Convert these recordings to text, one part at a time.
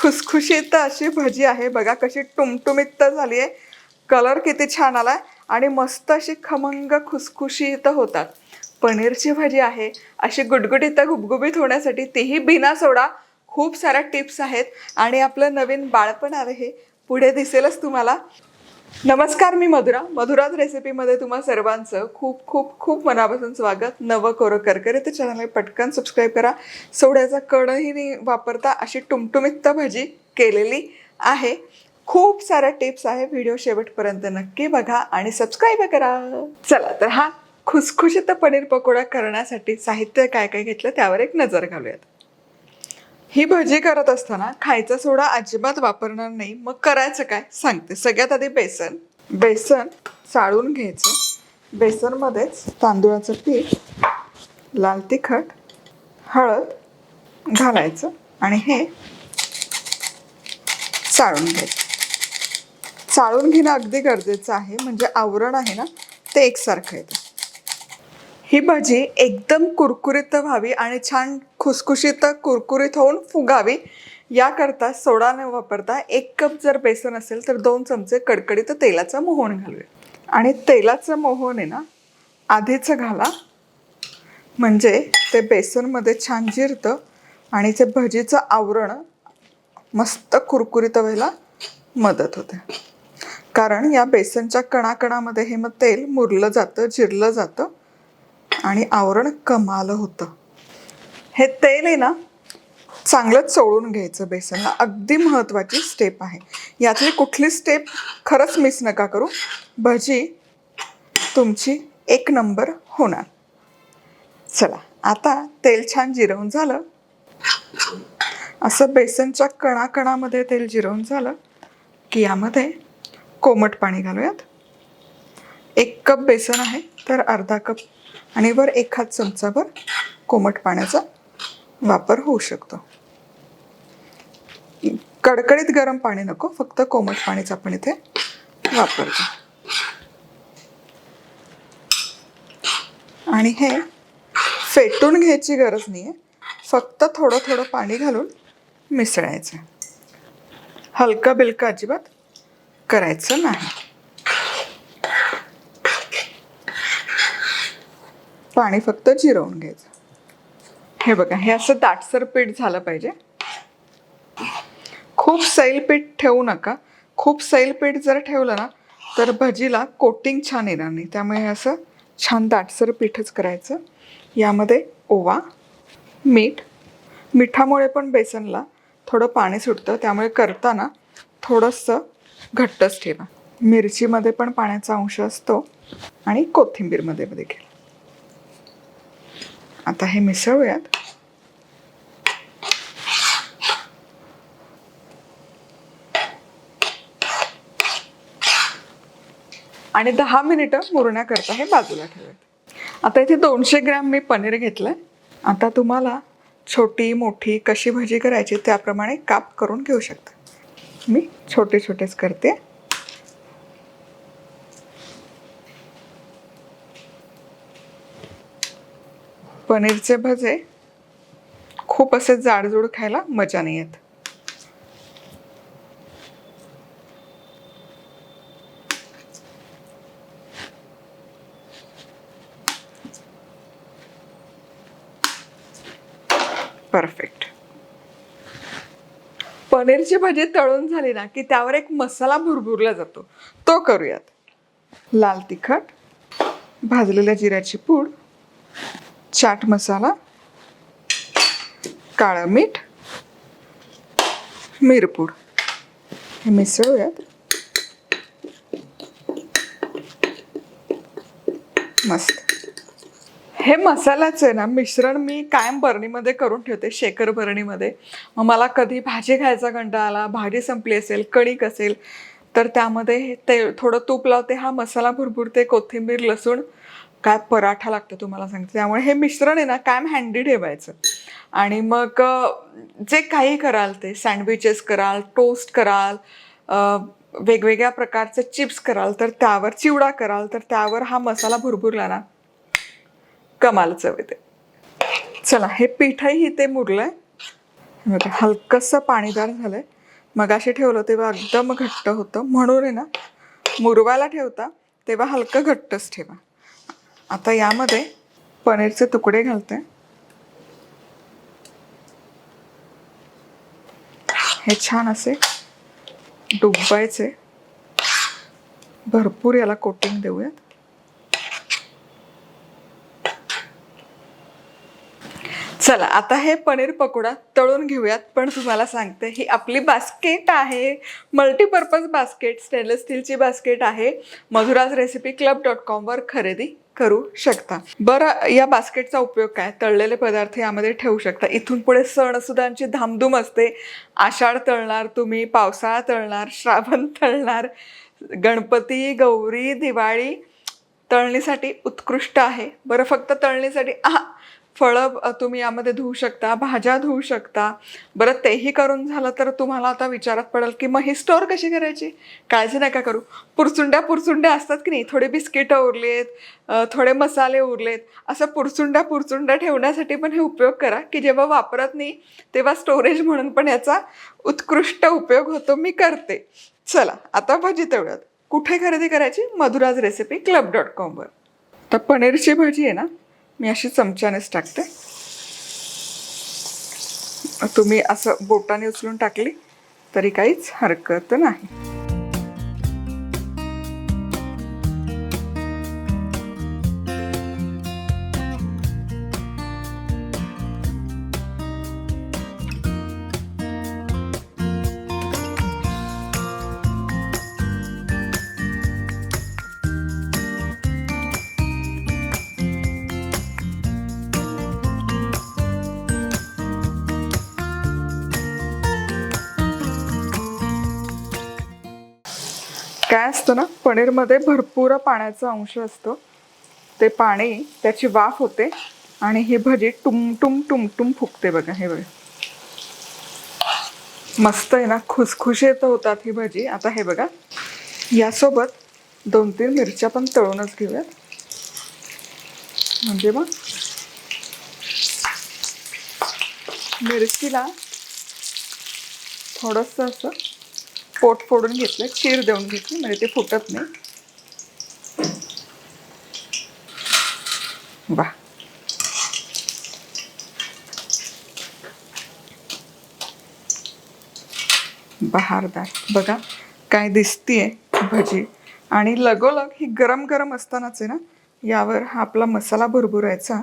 खुसखुशीत अशी भजी आहे बघा, कशी टुमटुमीत झाली आहे. कलर किती छान आलाय आणि मस्त अशी खमंग खुसखुशीत होतात. पनीरची भाजी आहे अशी गुटगुटीत गुबगुबीत होण्यासाठी, तेही बिना सोडा. खूप साऱ्या टिप्स आहेत आणि आपलं नवीन बाळपण आहे पुढे दिसेलच तुम्हाला. नमस्कार, मी मधुराज रेसिपीमध्ये तुम्हा सर्वांचं खूप खूप खूप मनापासून स्वागत. नवं कोरं करकरीत चॅनल पटकन सबस्क्राईब करा. सोड्याचा कणही नाही वापरता अशी टुमटुमीत भजी केलेली आहे. खूप साऱ्या टिप्स आहे, व्हिडिओ शेवटपर्यंत नक्की बघा आणि सबस्क्राईब करा. चला तर हा खुसखुशीत पनीर पकोडा करण्यासाठी साहित्य काय काय घेतलं त्यावर एक नजर घालूयात. ही भजी करत असताना खायचा सोडा अजिबात वापरणार नाही. मग करायचं काय सांगते. सगळ्यात आधी बेसन चाळून घ्यायचं. बेसनमध्येच तांदूळाचं पीठ, लाल तिखट, हळद घालायचं आणि हे चाळून घ्यायचं. चाळून घेणं अगदी गरजेचं आहे, म्हणजे आवरण आहे ना ते एकसारखं येतं. ही भजी एकदम कुरकुरीत व्हावी आणि छान खुसखुशीत कुरकुरीत होऊन फुगावी याकरता सोडा न वापरता 1 कप जर बेसन असेल तर 2 चमचे कडकडीत तेलाचं मोहन घालूया. आणि तेलाचं मोहन आहे ना आधीच घाला, म्हणजे ते बेसनमध्ये छान जिरतं आणि ते भजीचं आवरण मस्त कुरकुरीत व्हायला मदत होते. कारण या बेसनच्या कणाकणामध्ये हे मग तेल मुरलं जातं, जिरलं जातं आणि आवरण कमाल होतं. हे तेल आहे ना चांगलं चोळून घ्यायचं बेसनला. अगदी महत्त्वाची स्टेप आहे. यातली कुठली स्टेप खरंच मिस नका करू. भजी तुमची 1 नंबर होणार. चला, आता तेल छान जिरवून झालं, असं बेसनच्या कणाकणामध्ये तेल जिरवून झालं की यामध्ये कोमट पाणी घालूयात. 1 कप बेसन आहे तर अर्धा कप आणि वर 1 चमचाभर कोमट पाण्याचा वापर होऊ शकतो. कडकडीत गरम पाणी नको, फक्त कोमट पाणीच आपण इथे वापरतो. आणि हे फेटून घ्यायची गरज नाहीये, फक्त थोडं थोडं पाणी घालून मिसळायचं. हलकं बिलकं अजिबात करायचं नाही. पाणी फक्त जिरवून घ्यायचं. हे बघा, हे असं दाटसर पीठ झालं पाहिजे. खूप सैल पीठ ठेवू नका. खूप सैल पीठ जर ठेवलं ना तर भजीला कोटिंग छान येणार नाही. त्यामुळे असं छान दाटसर पीठच करायचं. यामध्ये ओवा, मिठामुळे पण बेसनला थोडं पाणी सुटतं, त्यामुळे करताना थोडंसं घट्टच ठेवा. मिरचीमध्ये पण पाण्याचा अंश असतो आणि कोथिंबीरमध्ये देखील. आता हे मिसळूयात. आणि 10 मिनिटं मुरण्याकरता हे बाजूला ठेवायचं. आता इथे 200 ग्रॅम मी पनीर घेतलंय. आता तुम्हाला छोटी मोठी कशी भजी करायची त्याप्रमाणे काप करून घेऊ शकता. मी छोटे छोटेच करते. पनीरचे भजे खूप असे जाडजूड खायला मजा नाही येत. परफेक्ट. पनीरची भाजी तळून झाली ना की त्यावर एक मसाला भुरभुरला जातो, तो करूयात. लाल तिखट, भाजलेल्या जिऱ्याची पूड, चाट मसाला, काळं मीठ, मिरपूड हे मिसळूयात. मस्त. हे मसाल्याचं आहे ना मिश्रण मी कायम बरणीमध्ये करून ठेवते, शेकर बरणीमध्ये. मग मला कधी भाजी खायचा कंटाळा आला, भाजी संपली असेल, कणिक असेल तर त्यामध्ये ते थोडं तूप लावते, हा मसाला भुरभुरते, कोथिंबीर, लसूण, काय पराठा लागतो तुम्हाला सांगते. त्यामुळे हे मिश्रण आहे ना कायम हँडी ठेवायचं. आणि मग जे काही कराल ते सँडविचेस कराल, टोस्ट कराल, वेगवेगळ्या प्रकारचे चिप्स कराल, तर त्यावर चिवडा कराल तर त्यावर हा मसाला भुरभुरला ना कमाल चव येते. चला, हे पीठही ते मुरलंय. हलकंसं पाणीदार झालंय. मगाशी ठेवलं तेव्हा एकदम घट्ट होतं, म्हणून आहे ना मुरवायला ठेवता तेव्हा हलकं घट्टच ठेवा. आता यामध्ये पनीरचे तुकडे घालते. हे छान असे डुबवायचे. भरपूर याला कोटिंग देऊयात. चला आता हे पनीर पकोडा तळून घेऊयात. पण तुम्हाला सांगते ही आपली बास्केट आहे, मल्टीपर्पज बास्केट, स्टेनलेस स्टीलची बास्केट आहे. madhurasrecipeclub.com वर खरेदी करू शकता. बरं, या बास्केटचा उपयोग काय? तळलेले पदार्थ यामध्ये ठेवू शकता. इथून पुढे सणसुद्धांची धामधूम असते. आषाढ तळणार तुम्ही, पावसाळा तळणार, श्रावण तळणार, गणपती, गौरी, दिवाळी तळणीसाठी उत्कृष्ट आहे. बरं, फक्त तळणीसाठी फळं तुम्ही यामध्ये धुवू शकता, भाज्या धुवू शकता. बरं, तेही करून झालं तर तुम्हाला आता विचारात पडेल की मग ही स्टोअर कशी करायची? काळजी नका करू. पुरचुंड्या असतात की नाही, थोडे बिस्किटं उरलेत, थोडे मसाले उरलेत, असं पुरचुंड्या ठेवण्यासाठी पण हे उपयोग करा की जेव्हा वापरत नाही तेव्हा स्टोरेज म्हणून पण याचा उत्कृष्ट उपयोग होतो. मी करते. चला आता भजी तळूयात. कुठे खरेदी करायची? madhurasrecipeclub.com वर. तर पनीरची भाजी आहे ना, मी अशी चमच्यानेच टाकते. तुम्ही असं बोटाने उचलून टाकली तरी काहीच हरकत नाही. काय असतं ना, पनीरमध्ये भरपूर पाण्याचा अंश असतो. ते पाणी, त्याची वाफ होते आणि ही भजी टुमटुम टुमटुम फुगते. बघा, हे बघा मस्त आहे ना, खुसखुशीत होतात ही भजी. आता हे बघा, यासोबत 2-3 मिरच्या पण तळूनच घेऊयात. म्हणजे मग मिरचीला थोडंसं असं पोट फोडून घेतलं, चीर देऊन घेतली, म्हणजे ते फुटत नाही. वाह, बहारदार. बघा काय दिसतीये भजी. आणि लगोलग ही गरम गरम असतानाच आहे ना, यावर हा आपला मसाला भुरभुरायचा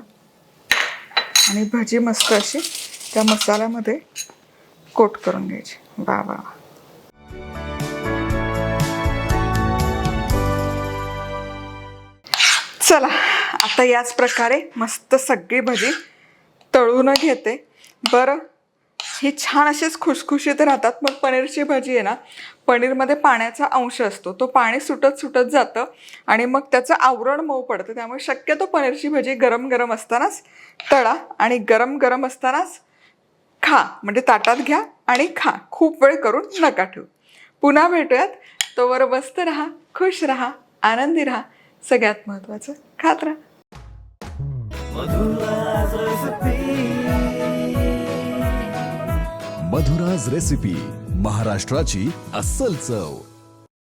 आणि भजी मस्त अशी त्या मसाल्यामध्ये कोट करून घ्यायची. वा वा. चला आता याच प्रकारे मस्त सगळी भजी तळून घेते. बरं, ही छान अशीच खुसखुशीत राहतात. मग पनीरची भजी आहे ना, पनीरमध्ये पाण्याचा अंश असतो, तो पाणी सुटत जातं आणि मग त्याचं आवरण मऊ पडतं. त्यामुळे शक्यतो पनीरची भजी गरम गरम असतानाच तळा आणि गरम गरम असतानाच खा. म्हणजे ताटात घ्या आणि खा. खूप वेळ करून नका ठेवू. पुन्हा भेटूयात. तोवर मस्त राहा, खुश राहा, आनंदी राहा. सगळ्यात महत्त्वाचं खात राहा. मधुराज रेसिपी, महाराष्ट्राची अस्सल चव.